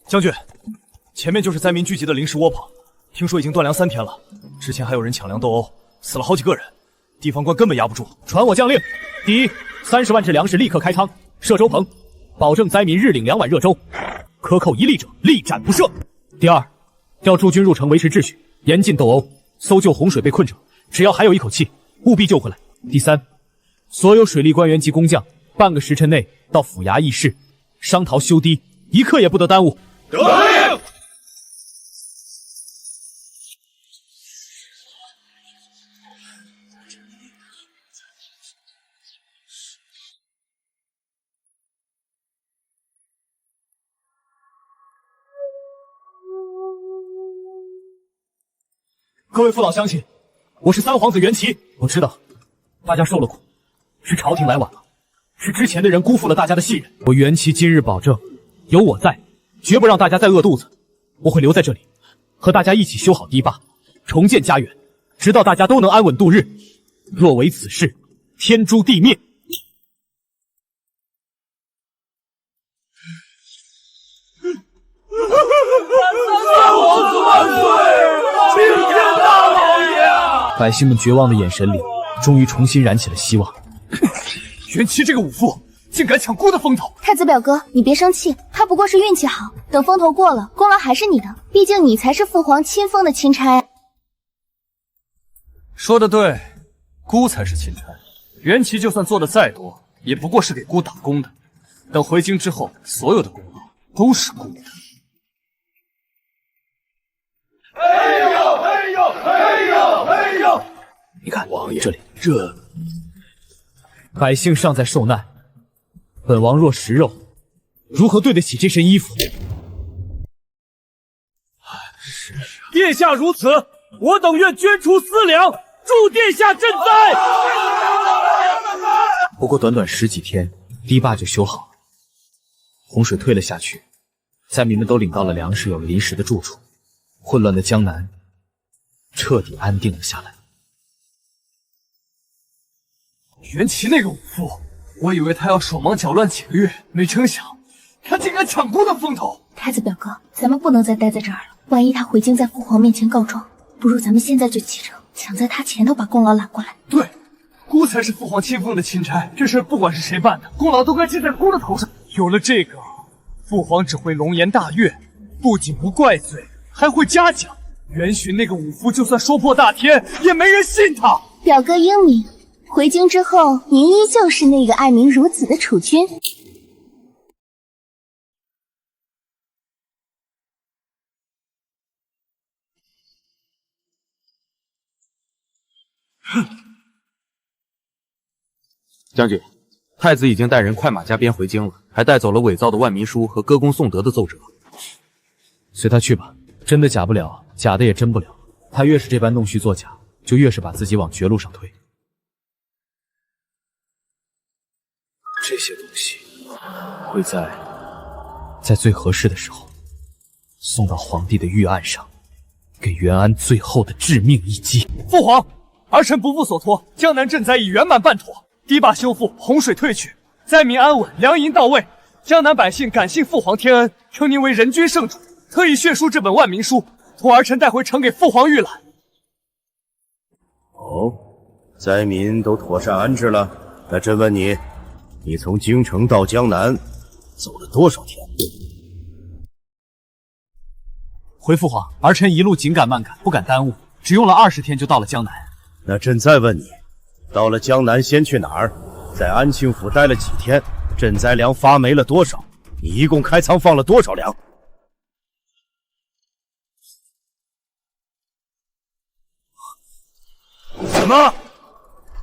将军，前面就是灾民聚集的临时窝棚，听说已经断粮3天了。之前还有人抢粮斗殴，死了好几个人，地方官根本压不住。传我将令：第一，30万只粮食立刻开仓设粥棚，保证灾民日领2碗热粥，克扣一粒者立斩不赦。第二，调驻军入城维持秩序，严禁斗殴，搜救洪水被困者，只要还有一口气，务必救回来。第三，所有水利官员及工匠，半个时辰内到府衙议事，商讨修堤，一刻也不得耽误。得令。各位父老乡亲，我是三皇子袁齐。我知道大家受了苦，是朝廷来晚了，是之前的人辜负了大家的信任。我袁齐今日保证，有我在，绝不让大家再饿肚子。我会留在这里，和大家一起修好堤坝，重建家园，直到大家都能安稳度日。若违此事，天诛地灭。三皇子万岁！青天大老爷！百姓们绝望的眼神里，终于重新燃起了希望。袁齐这个武夫，竟敢抢姑的风头！太子表哥，你别生气，他不过是运气好，等风头过了，功劳还是你的，毕竟你才是父皇亲封的钦差。说得对，姑才是钦差。袁齐就算做的再多，也不过是给姑打工的。等回京之后，所有的功劳都是姑的。哎呦哎呦哎呦哎呦！你看，王爷，这里百姓尚在受难，本王若食肉，如何对得起这身衣服？殿下如此，我等愿捐出4两，助殿下赈灾。不过短短10几天，堤坝就修好了，洪水退了下去，灾民们都领到了粮食，有了临时的住处，混乱的江南彻底安定了下来。袁齐那个武夫，我以为他要手忙脚乱几个月，没成想他竟敢抢姑的风头。太子表哥，咱们不能再待在这儿了，万一他回京在父皇面前告状，不如咱们现在就启程，抢在他前头把功劳揽过来。对，姑才是父皇亲封的钦差，这事不管是谁办的，功劳都该记在姑的头上。有了这个，父皇只会龙颜大悦，不仅不怪罪，还会嘉奖。袁寻那个武夫，就算说破大天，也没人信他。表哥英明，回京之后，您依旧是那个爱民如子的储君。将军，太子已经带人快马加鞭回京了，还带走了伪造的万民书和歌功颂德的奏折。随他去吧，真的假不了，假的也真不了。他越是这般弄虚作假，就越是把自己往绝路上推。这些东西会在最合适的时候送到皇帝的御案上，给袁安最后的致命一击。父皇，儿臣不负所托，江南赈灾已圆满办妥，堤坝修复，洪水退去，灾民安稳，粮银到位。江南百姓感信父皇天恩，称您为人君圣主，特意血书这本万民书，托儿臣带回呈给父皇预览。哦，灾民都妥善安置了。那朕问你，你从京城到江南走了多少天？回父皇，儿臣一路紧赶慢赶，不敢耽误，只用了20天就到了江南。那朕再问你，到了江南先去哪儿？在安庆府待了几天？赈灾粮发没了多少？你一共开仓放了多少粮？怎么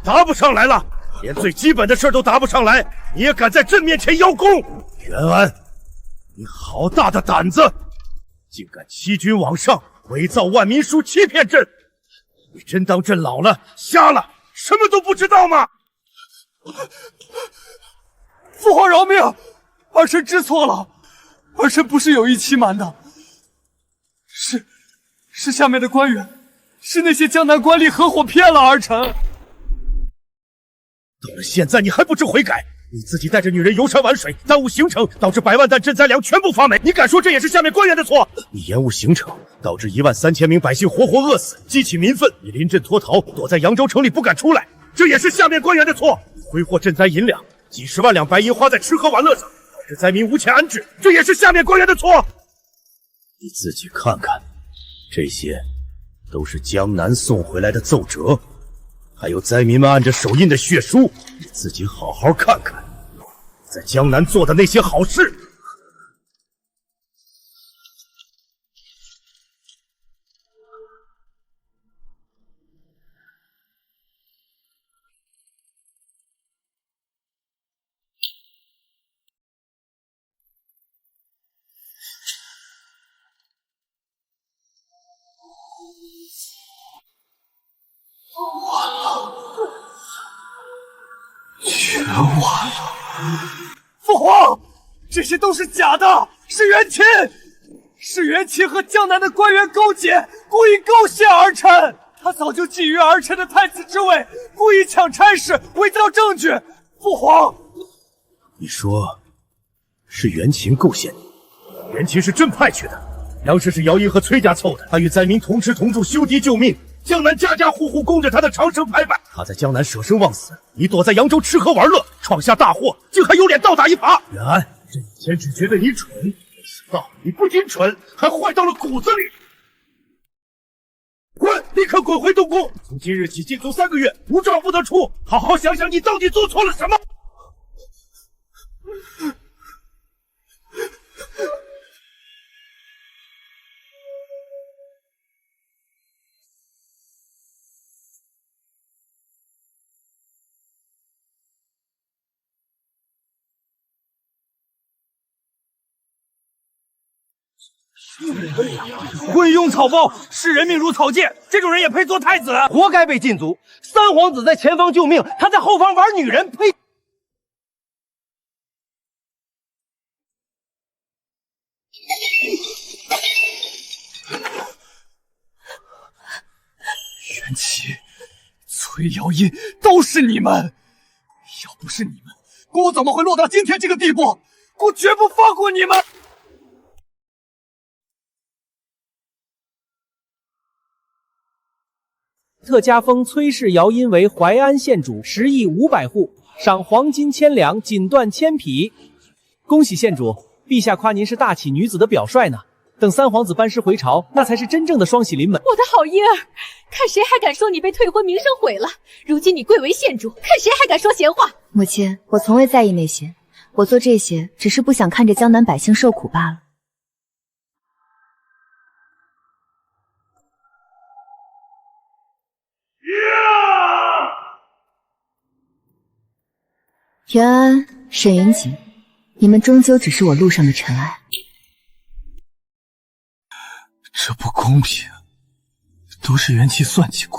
答不上来了？连最基本的事都答不上来，你也敢在朕面前邀功？袁安，你好大的胆子，竟敢欺君罔上，伪造万民书欺骗朕！你真当朕老了瞎了，什么都不知道吗？父皇饶命，儿臣知错了，儿臣不是有意欺瞒的，是下面的官员，是那些江南官吏合伙骗了儿臣。到了现在你还不知悔改，你自己带着女人游山玩水，耽误行程，导致100万担赈灾粮全部发霉，你敢说这也是下面官员的错？你延误行程，导致13000名百姓活活饿死，激起民愤，你临阵脱逃，躲在扬州城里不敢出来，这也是下面官员的错。挥霍赈灾银两，几十万两白银花在吃喝玩乐上，导致灾民无钱安置，这也是下面官员的错。你自己看看，这些都是江南送回来的奏折，还有灾民们按着手印的血书，你自己好好看看，在江南做的那些好事。完了。父皇，这些都是假的，是袁琴，是袁琴和江南的官员勾结，故意构陷儿臣。他早就觊觎儿臣的太子之位，故意抢差事，伪造证据。父皇，你说是袁琴构陷你？袁琴是朕派去的，粮食是姚音和崔家凑的，他与灾民同吃同住，修堤救命。江南家家户户供着他的长生牌坊，他在江南舍生忘死，你躲在扬州吃喝玩乐，闯下大祸，竟还有脸倒打一耙！袁安，朕以前只觉得你蠢，没想到你不仅蠢，还坏到了骨子里。滚！立刻滚回东宫！从今日起禁足3个月，无诏不得出。好好想想，你到底做错了什么？昏庸草包，视人命如草芥，这种人也配做太子？活该被禁足！三皇子在前方救命，他在后方玩女人，呸！袁琪、崔瑶音都是你们！要不是你们，姑怎么会落到今天这个地步？姑绝不放过你们！特加封崔氏姚音为淮安县主，10亿500户，赏黄金1000两，锦缎1000匹。恭喜县主，陛下夸您是大启女子的表率呢。等三皇子班师回朝，那才是真正的双喜临门。我的好音儿，看谁还敢说你被退婚名声毁了！如今你贵为县主，看谁还敢说闲话！母亲，我从未在意那些，我做这些只是不想看着江南百姓受苦罢了。袁安、沈云锦，你们终究只是我路上的尘埃。这不公平，都是元气算计姑，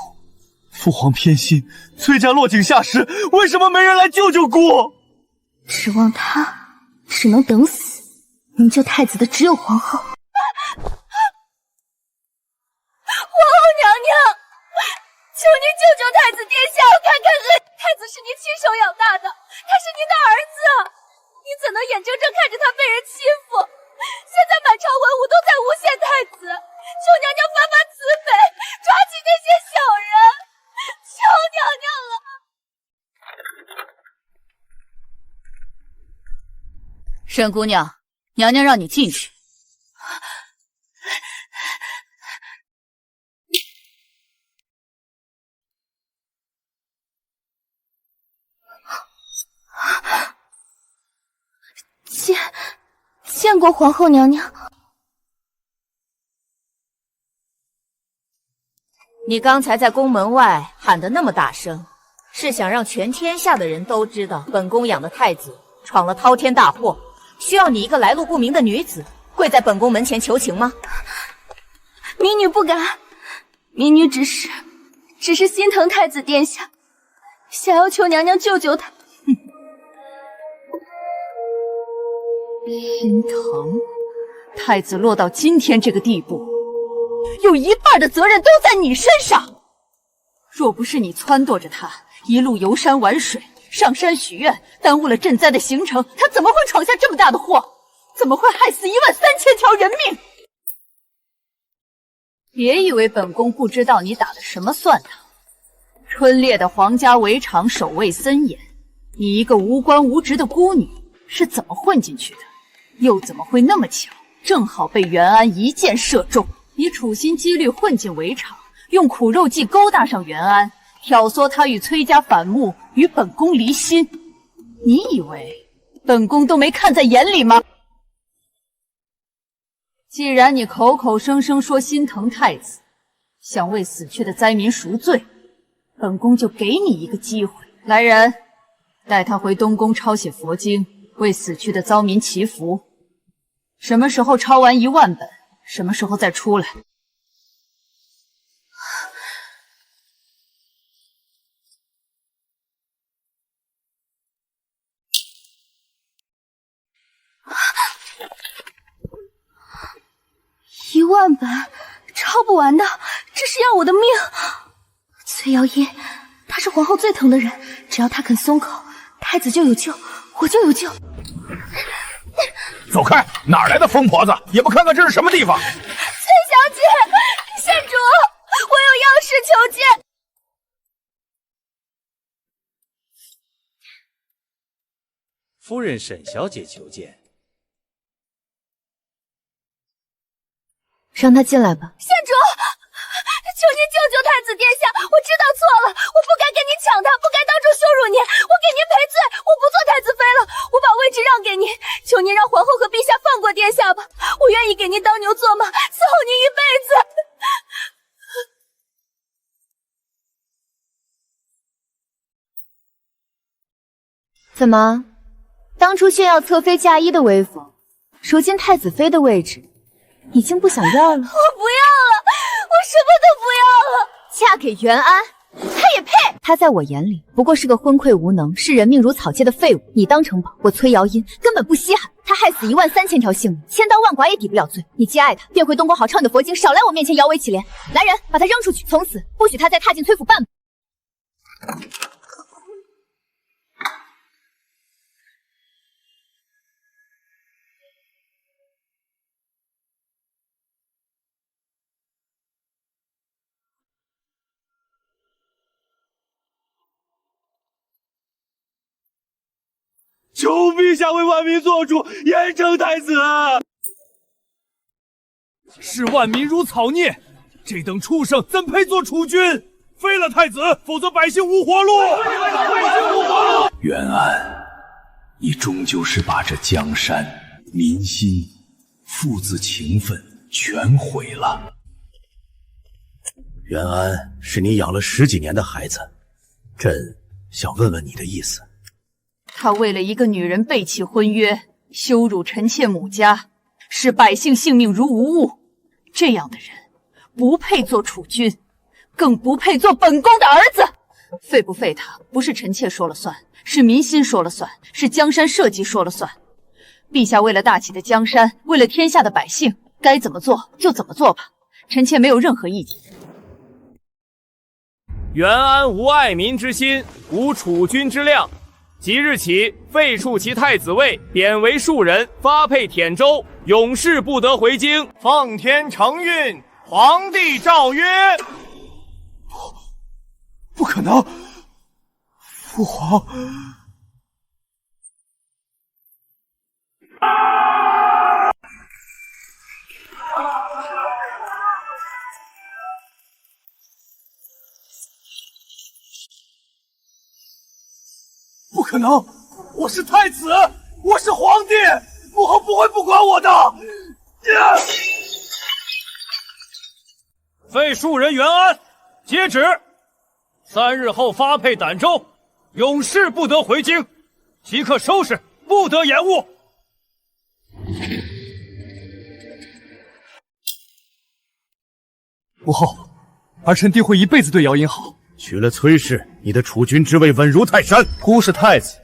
父皇偏心，崔家落井下石，为什么没人来救救姑？指望他，只能等死。能救太子的只有皇后。皇后娘娘，求您救救太子殿下，我看看太子是您亲手养大的，他是您的儿子，你怎能眼睁睁看着他被人欺负？现在满朝文武都在诬陷太子，求娘娘发发慈悲，抓起那些小人，求娘娘了。沈姑娘，娘娘让你进去。见过皇后娘娘。你刚才在宫门外喊得那么大声，是想让全天下的人都知道本宫养的太子闯了滔天大祸，需要你一个来路不明的女子跪在本宫门前求情吗？民女不敢，民女只是心疼太子殿下，想要求娘娘救救他。心疼，太子落到今天这个地步，有一半的责任都在你身上。若不是你撺掇着他一路游山玩水，上山许愿，耽误了赈灾的行程，他怎么会闯下这么大的祸？怎么会害死13000条人命？别以为本宫不知道你打的什么算盘。春猎的皇家围场守卫森严，你一个无官无职的孤女是怎么混进去的？又怎么会那么巧，正好被袁安一箭射中？你处心积虑混进围场，用苦肉计勾搭上袁安，挑唆他与崔家反目，与本宫离心。你以为本宫都没看在眼里吗？既然你口口声声说心疼太子，想为死去的灾民赎罪，本宫就给你一个机会。来人，带他回东宫抄写佛经，为死去的遭民祈福。什么时候抄完1万本，什么时候再出来。10000本，抄不完的，这是要我的命。崔瑶音，她是皇后最疼的人，只要她肯松口，太子就有救，我就有救。走开！哪来的疯婆子？也不看看这是什么地方！崔小姐，县主，我有要事求见。夫人沈小姐求见。让他进来吧。县主，求您救救太子殿下，我知道错了，我不该跟您抢他，不该当众羞辱您，我给您赔罪，我不做太子妃了，我把位置让给您，求您让皇后和陛下放过殿下吧，我愿意给您当牛做马，伺候您一辈子。怎么，当初炫耀侧妃嫁衣的威风，如今太子妃的位置已经不想要了？我不要了，我什么都不要了。嫁给袁安，他也配？他在我眼里不过是个昏聩无能、视人命如草芥的废物。你当城堡，我崔瑶音根本不稀罕。他害死13000条性命，千刀万剐也抵不了罪。你既爱他，便回东宫好唱你的佛经，少来我面前摇尾乞怜。来人，把他扔出去，从此不许他再踏进崔府半步。求陛下为万民做主，严惩太子！视万民如草孽，这等畜生怎配做储君？废了太子，否则百姓无活路！袁安，你终究是把这江山、民心、父子情分全毁了。袁安是你养了10几年的孩子，朕想问问你的意思。他为了一个女人背弃婚约，羞辱臣妾母家，视百姓性命如无物。这样的人不配做储君，更不配做本宫的儿子。废不废他，不是臣妾说了算，是民心说了算，是江山社稷说了算。陛下为了大齐的江山，为了天下的百姓，该怎么做就怎么做吧，臣妾没有任何意见。袁安无爱民之心，无储君之量。即日起废黜其太子位，贬为庶人，发配滇州，永世不得回京。奉天承运，皇帝诏曰：不可能！父皇，不可能！我是太子，我是皇帝，母后不会不管我的。废庶人袁安，接旨：3日后发配儋州，永世不得回京，即刻收拾，不得延误。母后，儿臣定会一辈子对瑶音好。娶了崔氏，你的储君之位稳如泰山。姑是太子，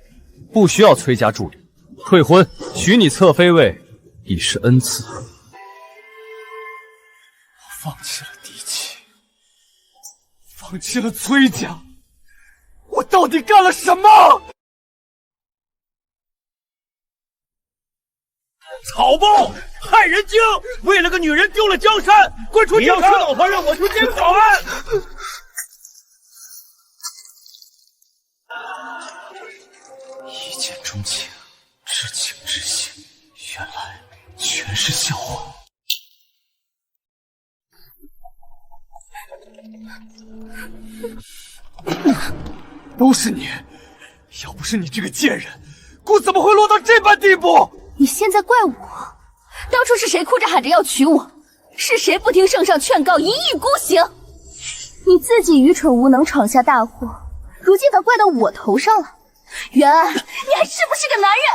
不需要崔家助理。退婚，许你侧妃位，已是恩赐。我放弃了嫡妻，放弃了崔家，我到底干了什么？草包，害人精！为了个女人丢了江山，滚出京城！你要是老婆，让我去监考案。一见钟情，至情至性，原来全是笑话。都是你！要不是你这个贱人，姑怎么会落到这般地步？你现在怪我？当初是谁哭着喊着要娶我？是谁不听圣上劝告，一意孤行？你自己愚蠢无能，闯下大祸，如今倒怪到我头上了。袁安，你还是不是个男人？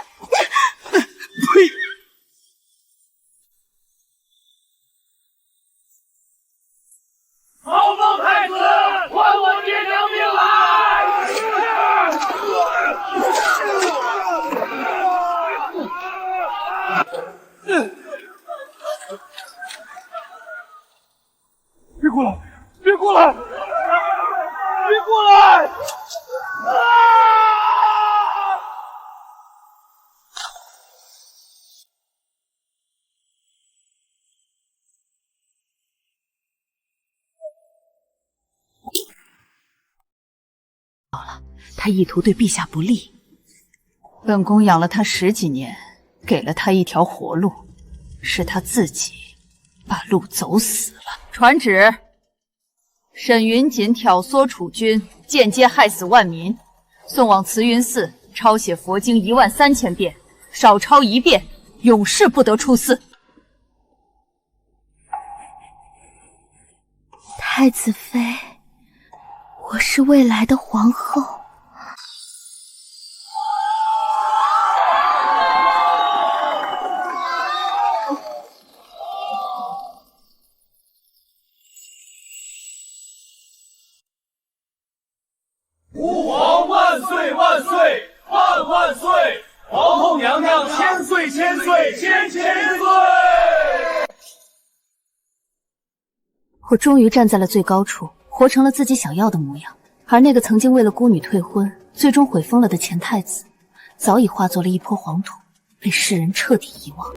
呸！曹操太子，还我爹娘命来！过来！别过来！别过来！啊！他意图对陛下不利。本宫养了他10几年，给了他一条活路，是他自己把路走死了。传旨：沈云锦挑唆楚军，间接害死万民，送往慈云寺抄写佛经13000遍，少抄1遍，永世不得出寺。太子妃，我是未来的皇后。吾皇万岁万岁万万岁！皇后娘娘千岁千岁千岁！我终于站在了最高处，活成了自己想要的模样。而那个曾经为了孤女退婚，最终毁封了的前太子，早已化作了一抔黄土，被世人彻底遗忘。